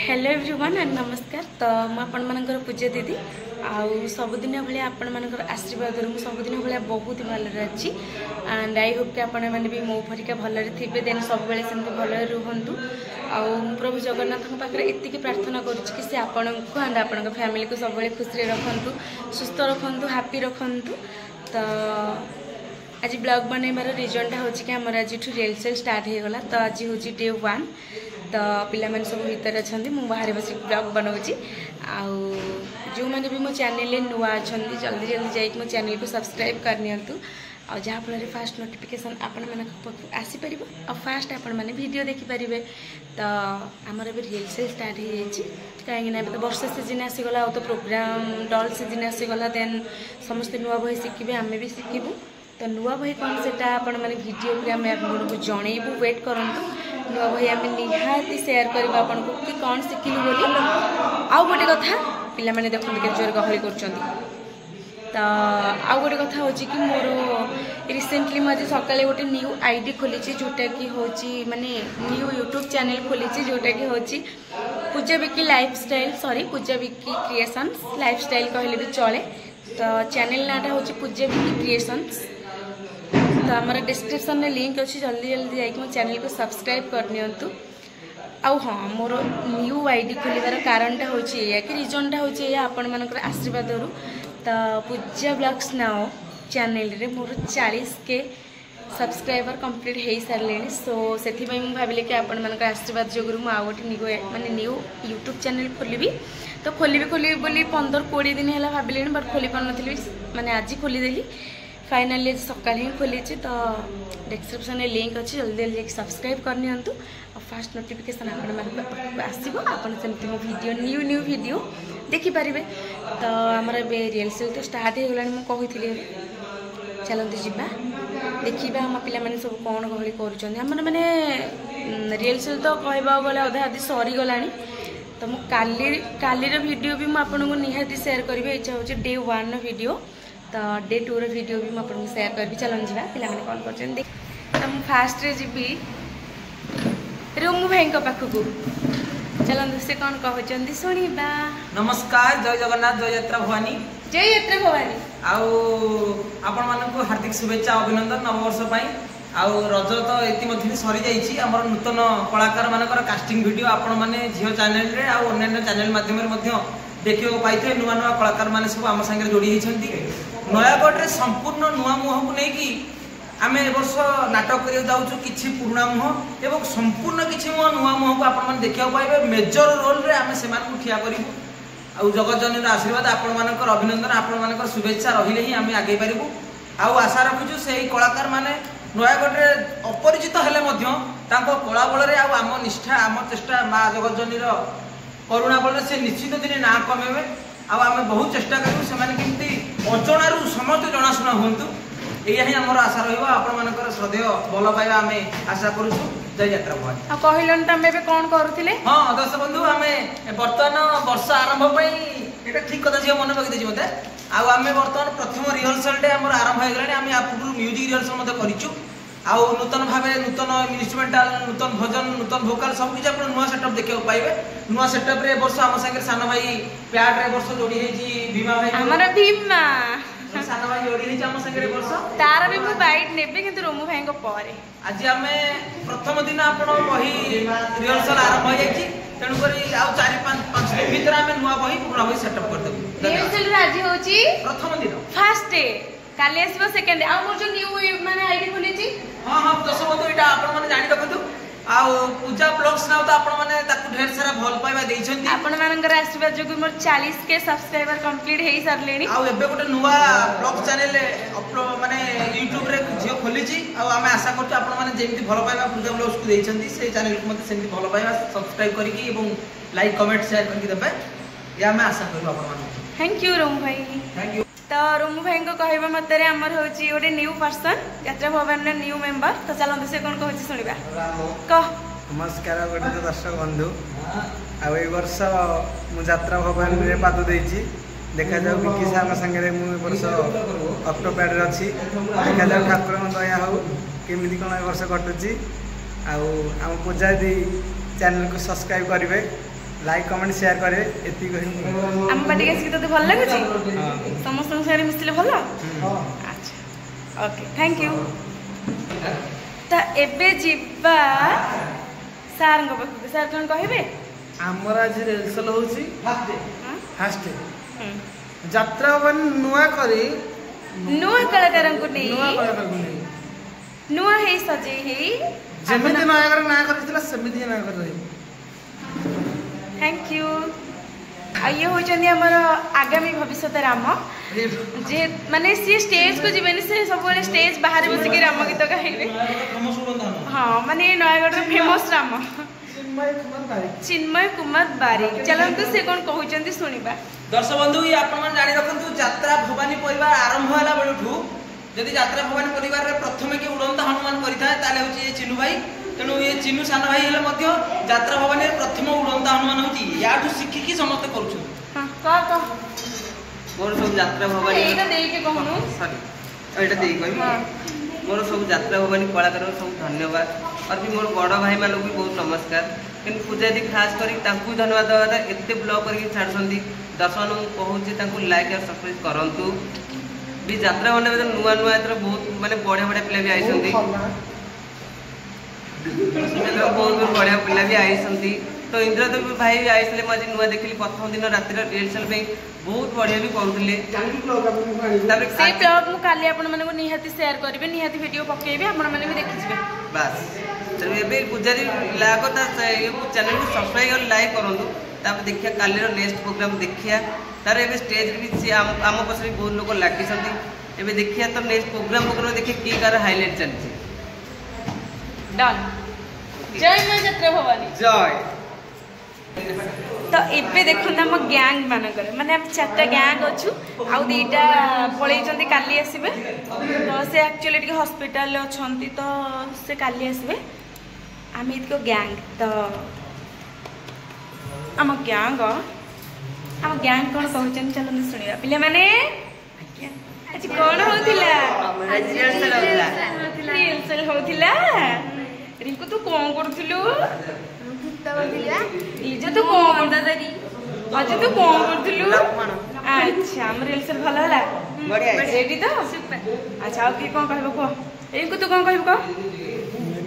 Hello everyone and नमस्कार। तो मुझे पूजा दीदी आउ सबुदिन भाई आपण मानकर आशीर्वाद मुझे सबुदिन भाई बहुत भलरे अच्छी एंड आई होप कि आपण मैंने भी मो भरिका भलरे थे देन सब सेमती भलरे रुहतु। आउ प्रभु जगन्नाथ पाखे एति प्रार्थना करुच्ची कि आपण को एंड आपण फैमिली को सब खुशी रखु, सुस्थ रखु, हैप्पी रखु। तो आज ब्लॉग बनइबार रिजनटा हूँ कि आम आज रिहर्सल स्टार्ट हो गला। तो आज हूँ डे 1। तो पिला माने सब भीतर अच्छा मुझे बाहर बस ब्लॉग बनाऊँगी। आउ जो मैंने भी मो चैनल नुआ अच्छा जल्दी जल्दी जाइए मो चैनल को सब्सक्राइब करनी और जहाँफल फास्ट नोटिफिकेशन आपण मान आसीपर और फास्ट आपण मैंने वीडियो देखिपारे। तो आमर भी रिहर्सल स्टार्ट हो जाए कहीं तो वर्षा सीजन आसीगला तो प्रोग्राम डल सीजन आसीगला देन समस्ते नुआ बही शिखे आम भी शिखू। तो नुआ बही कौन से आपण मैंने वीडियो आम आपको जनइबू वेट करूँ। नुआ बही आम निहाती सेयार करवा आपन को कि कौन शिखिलु बोली। आउ गोटे कथा पिला माने देखते के जोर गहली कर। तो आउ गोटे कथा हो कि मोर रिसेंटली मुझे सकाले गोटे न्यू आईडी खोली जोटा कि हूँ माने न्यू यूट्यूब चैनल खोली जोटा कि हूँ पूजा विकी लाइफस्टाइल पूजा विकी क्रिएशंस लाइफस्टाइल कहले भी चले। तो चैनल नाटा हूँ पूजा विकी क्रिएशंस। तो हमारा डिस्क्रिप्शन में लिंक अच्छी जल्दी जल्दी जाकि मो चैनल को सब्सक्राइब करनी। आउ हाँ मोर न्यू आईडी खोलिबार कारणटा हूँ कि रिजनटा हूँ आपण मानकर आशीर्वाद। तो पूजा ब्लॉग्स नाउ चैनल रे मोर 40K सब्सक्राइबर कंप्लीट हो सारे। सो से भाविले कि आपण मानकर आशीर्वाद जोगुरु मु गोटे न्यू यूट्यूब चैनल खोली। तो खोली बोली 15-20 दिन है भाविले बट खोली पार नी माने आज खोलीदेली फाइनाली सकाल ही खोली। तो डिस्क्रिप्शन में लिंक अच्छी जल्दी जल्दी सब्सक्राइब करनी और फास्ट नोटिफिकेशन आसो आपमती मो वीडियो न्यू वीडियो देखिपारे। तो आमर रिहर्सल तो स्टार्ट हो गला मुझे चलते जावा देखा आम पे सब कौन गहली कर मैंने रिहर्सल तो कहवा गले अधा अधी सरीगला। तो मुझे कालीर वीडियो भी मुझे निहाती सेयार करी। इच्छा हो डे 1 वीडियो। तो डे 2 वीडियो भी मुझे सेयार करी। चलन जा पे कौन कर। तो मुझे फास्ट रे जीवी रुमु भाई पाखक चलते से कौन कहते शुणा। नमस्कार, जय जगन्नाथ, जय यात्रा भवानी, जय यात्रा भवानी। आपण मानक हार्दिक शुभेच्छा अभिनंदन नववर्ष पाई। आउ रज तो ये सरी जाइए। आमर नूतन कलाकार मानकर कास्टिंग वीडियो आपण मैंने झील चैनल रे आउ अन्य चैनल माध्यम देखा पाई नुआ नुआ कलाकार मैंने सब आम सागर जोड़ी होती। नयागढ़ में संपूर्ण नुआ मुह को लेकिन आम ए वर्ष नाटक कर जाऊँ कि पुराणा मुह एवं संपूर्ण किसी नुआ मुह को आप देखा पाइबे। मेजर रोल रे आम से ठिया करूँ आउ जगतजननी आशीर्वाद आपण मानकर अभिनंदन आपण मानकर शुभेच्छा रहिले ही आम आगे पारू। आउ आशा रखुचु से कलाकार माने नयागढ़ में अपरिचित हेले कला बल आम निष्ठा आम चेष्टा माँ जगतजननी करुणा बल से निश्चित दिन ना कमेबे। आम बहुत चेष्टा करूँ से अजणार समस्त जनाशुना हूँ। यही आम आशा रहा श्रद्धेय भल पाइबा आम आशा करूँ। जय यात्रा भवानी। कहलन तुम कौन करुले। हाँ दर्शक बंधु आम बर्तमान वर्ष आरंभ ये ठीक कथा झील मन पकई मत आम बर्तमान प्रथम रिहर्सल आम आरंभ हो गला। आम या पूर्व म्यूजिक रिहर्सल करूँ आउ नूतन भाव नूतन इन्स्ट्रुमेंटाल नूतन भजन नूतन भोकाल सब किसी आप नुआ सेटअप देखा पाइबे। नुआ सेटअप रे वर्ष आम सागर सान भाई प्याड रे वर्ष जोड़ी भीमा भाई हमर भीमा सान भाई जोड़ी आम सागर वर्ष तार भी मु बाइट नेबे किंतु रोमु भाई को पारे आज आम प्रथम दिन आपण बही रिहर्सल आरंभ हो जाई। तेणु करी आउ 4-5 दिन भीतर आम नुआ बही पूरा बही सेटअप कर देबु। रिहर्सल आज होची प्रथम दिन फर्स्ट डे काली आसीबो सेकंड डे आ मोर जो न्यू माने आईडी खोली छी। हां हां दर्शक बंधु एटा आपण माने जानि रखतु। आ पूजा ब्लॉग्स नाउ तो आपण माने ताकु ढेर सारा भल पाइबा देइछन्ती। आपण मानकर आशीर्वाद जो मोर 40K सब्सक्राइबर कंप्लीट हेई सारलेनी। आ एबे गोटे नुवा ब्लॉग चैनल अपलोड माने YouTube रे जियो खोली छी। आ आमे आशा करछु आपण माने जेमति भल पाइबा पूजा ब्लॉग्स को देइछन्ती से चैनल को मते सेमति भल पाइबा सब्सक्राइब करिकि एवं लाइक कमेंट शेयर करके देबे या आमे आशा करबो आपण माने। थैंक यू रोम भाई। Thank you. तो रोमु भाई को कहवा मत आमर हूँ गोटे न्यू पर्सन यात्रा भवन न्यू मेंबर। तो चलते से कौन कहूँ शुणा कह। नमस्कार गोटे दर्शक बंधु आई वर्ष मु यात्रा भवन में पाद देती देखा जाऊ विकी सार सागर वर्ष अक्टोपैड अच्छी देखा जाऊ ठाकुर दया हो केमी कौन वर्ष कटुची आम पूजा दी चैनल को सब्सक्राइब करेंगे लाइक कमेंट शेयर करे एति कहि हम पार्टी आसी तो भल लागुची हां समस्त सारे मिसले भल अच्छा ओके थैंक यू तो एबे जीवा सार को पाखु सार कोन कहबे हमर आज रिहर्सल होची फास्ट यात्रा बन नुआ करी नुआ कलाकार को नहीं नुआ कलाकार को नहीं नुआ है सजे है जेमिति नयागर ना करथिला सेमिति ना कर रही थैंक यू आइए होचंदी हमर आगामी भविष्य राम जे माने सी स्टेज को जीवेनी से सब स्टेज बाहर बस के राम गीत गाइबे हां माने नयागढ़ रो फेमस राम चिन्मय कुमार बारिक चलंतु से कोन कहउचंदी सुनिबा दर्शक बंधु ये आपण मन जानि रखंतु यात्रा भवानी परिवार आरंभ होला बेलठू यदि यात्रा भवानी परिवार रे प्रथमे के उड़ंता हनुमान करिथा ताले होची ये चिन्नू भाई तेणु ये चिन्नू सान भाई हेले मध्य यात्रा भवानी रे प्रथम उड़ंता हनुमान होची याठू शिखी की समस्त करूछु हां का मोर सब यात्रा भवानी एटा देई के कहनु सॉरी एटा देई कहबी मोर सब यात्रा भवानी कलाकार सब धन्यवाद और भी मोर बड़ भाई मानक भी बहुत नमस्कार किन पूजा दी खास करी तांकू धन्यवाद देवा एते ब्लॉग करके छाड़संदी दर्शक कहूँ तांकू लाइक और सब्सक्राइब करंतु भी यात्रा बने नुआ नुआ एथर बहुत माने बढ़िया बढ़िया पिला भी आइसंदी बहुत बढ़िया पिला भी आइसंदी तो इंद्रदेव भाई भी आइसले मजे नुआ देखली प्रथम दिन राति रिहर्सल पे बहुत बढ़िया भी करूले तापर से ब्लॉग मु काली आपण माने को निहाती शेयर करबे निहाती वीडियो पकेबे आपण माने भी देखि जिवे बस तो एबे पुजारी लागो ता ये चैनल को सब्सक्राइब और लाइक करंतु तापर देखिया काली रो नेक्स्ट प्रोग्राम देखिया तार एबे स्टेज भी से आम पसरी बहुत लोग लागी संती एबे देखिया तो नेक्स्ट प्रोग्राम देखिए की कार हाईलाइट चलती डन जय मां यात्रा भवानी जय तो एबे देखुन हम गैंग मानकर माने हम चारटा गैंग अछु आ दीटा पळै जंती काली आसीबे तो से एक्चुअली टी हॉस्पिटल अछंती तो से काली आसीबे हम इतको गैंग तो हम गैंग कोन कहउचन चलन सुनिया पिले माने आज कोन होतिला आज रिहर्सल होतिला रिंकू तू कोन करथिलु इजे तू कोन दादारी आज तू कोन करथिलु अच्छा हम रिहर्सल भलो होला बढ़िया रेडी तो अच्छा अब की कोन कहबो को रिंकू तू कोन कहबो को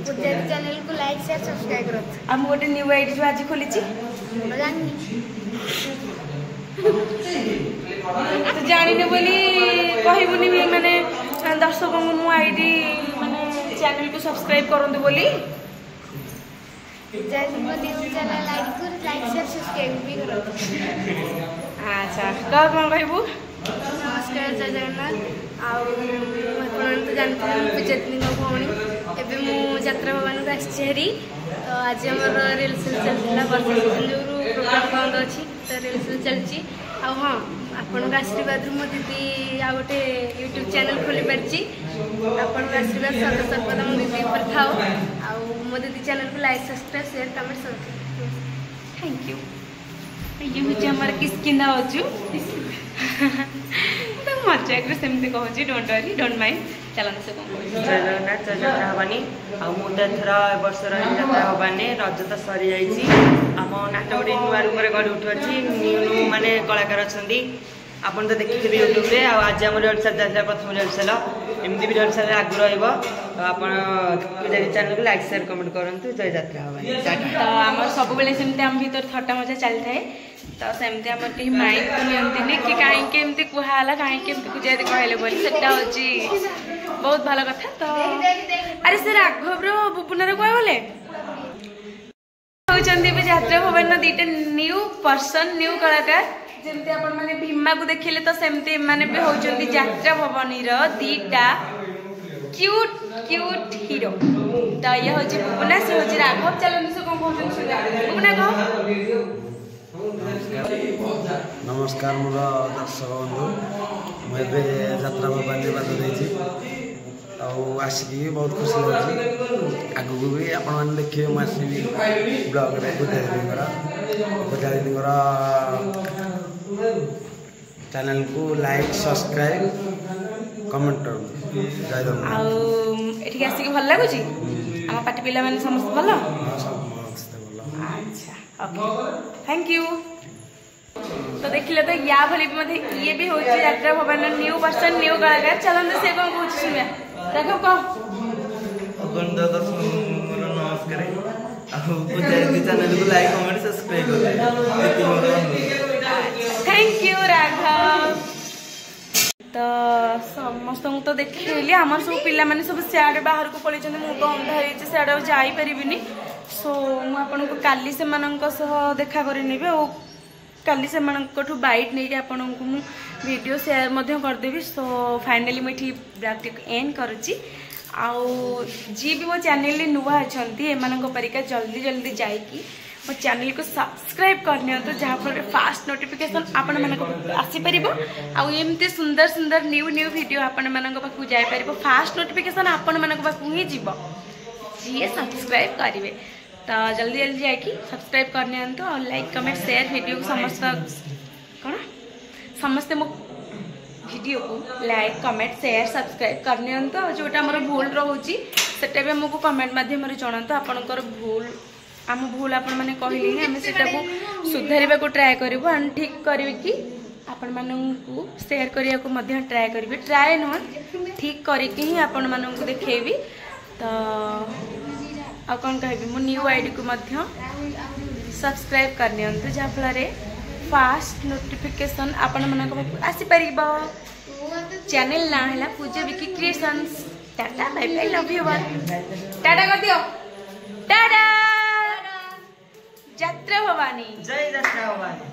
पुजारी चैनल को लाइक शेयर सब्सक्राइब करो हम गोटे न्यू आईडी जो आज खोलिची तो जानिने बोली कहबुनी भी माने दर्शक को मु आईडी माने चैनल को सब्सक्राइब करंतु बोली पुजारी को new channel like share subscribe भी करो अच्छा का कोन कहबू नमस्कार जय जगन्नाथ आपण तो जानते पुजारी भौणी एबे मु यात्रा भवन को आछेरी तो आज हमर रिहर्सल चलला वर्षा सीजन जो प्रोग्राम बंद अछि तो रिहर्सल चलची आ हां आपण आशीर्वाद मो दीदी आ गोटे यूट्यूब चैनल खोली परची आपण आशीर्वाद सदा सर्वदा मो दीदी पर थाओ आ मो दीदी चैनल को लाइक सब्सक्राइब शेयर कमेंट सब थैंक यू ये हूँ हमारे किसकिंदा अजू तो मजाक सेमती कहूँ डोंट वरी डोंट माइंड चलना से जय जगन्नाथ जय यात्रा भवानी आथर वर्षर यात्रा भवानी रज तो सरी जाइए आम नाट गोटे नुआ रूम गढ़ उठुची न्यू माने कलाकार अच्छा आपन तो देखिए यूट्यूब रे आज आम रिहर्सल चलता प्रथम रिहर्सल एमती भी रिहर्सल आगु रहा चैनल को लाइक शेयर कमेंट करूँ जय यात्रा भवानी तो आम सब सेमती आम भर थट्टा मजा चली थाए तो सेमती आम कहीं माइक को नियंती कि कहीं एमती कहला कहीं पूजा कहले बोली सेटा हूँ बहुत भल कथा तो अरे से राघव भुवनर कह गले होती यात्रा भवन दीटा न्यू पर्सन न्यू कलाकार जमती आपण माने भीमा को देखिले तो सेमती माने भी होचंदी यात्रा भवानी रो दीटा क्यूट क्यूट हीरो तो ये होची भुवना से होची राघव चलन से कोन कहउछन सुना भुवना कह नमस्कार मोर दर्शक बंधु मुझे यात्रा भवानी बात देती आसिकी बहुत खुशी लगे आगू भी आपण देखिए मुझे ब्लॉग पूजा दीदी चैनल को लाइक सब्सक्राइब कमेंट आसिक भल लगुच आम पार्टी पिला समस्त भल सब भल अच्छा थैंक यू। तो देखिले तो या भली भी मते ये भी होची यात्रा भवन न्यू पर्सन न्यू कलाकार चलन से कोन कहू सुनिया देखो को अपन दर्शक नमस्कार पूजा चैनल को लाइक कमेंट सब्सक्राइब कर थैंक यू राघव। तो समस्त तो देखिए आमर सब पिला माने सब सियाड़े बाहर को पड़े मु तो अंधा हो सियाड़े जाई परिबिनी सो मुझे काली से देखा करनी और काली से बाइट नहीं आपन को वीडियो शेयर करदेवी। सो फाइनली मुझे एंड करुच्ची आउ जी भी मो चैनल नुआ अच्छा एम परिका जल्दी जल्दी जाइकी मो चैनल को सब्सक्राइब करनी तो जहाँफल फास्ट नोटिफिकेशन आपण मानक आसीपर आमती सुंदर सुंदर न्यू न्यू वीडियो आपण मान पाक जापर फास्ट नोटिफिकेशन आपण मान पाक ही जीव जी सब्सक्राइब करेंगे। तो जल्दी जल्दी जाकि सब्सक्राइब करनी तो और लाइक कमेंट शेयर वीडियो को समस्त कौन समस्ते मो वीडियो को लाइक कमेंट शेयर सब्सक्राइब करनी तो जोटा मोर भूल रोचे सेटा भी आमको कमेंट मध्यम जनातु आपणकर भूल आम भूल आपण मैंने कहले आम से सुधार को ट्राए करूँ एंड ठीक करी आपण मानू शेयर करने को ट्राए करी ट्राए नुह ठीक करके ही आपण मानू देखेबी। तो आ कौन कह मो न्यू आईडी को सब्सक्राइब करनी जहाँफल फास्ट नोटिफिकेशन आपण मान आसीपर। चैनल ना है Pooja Vicky creations. Tata bye bye love you one tata कर दियो टाटा। यात्रा भवानी जय यात्रा भवानी।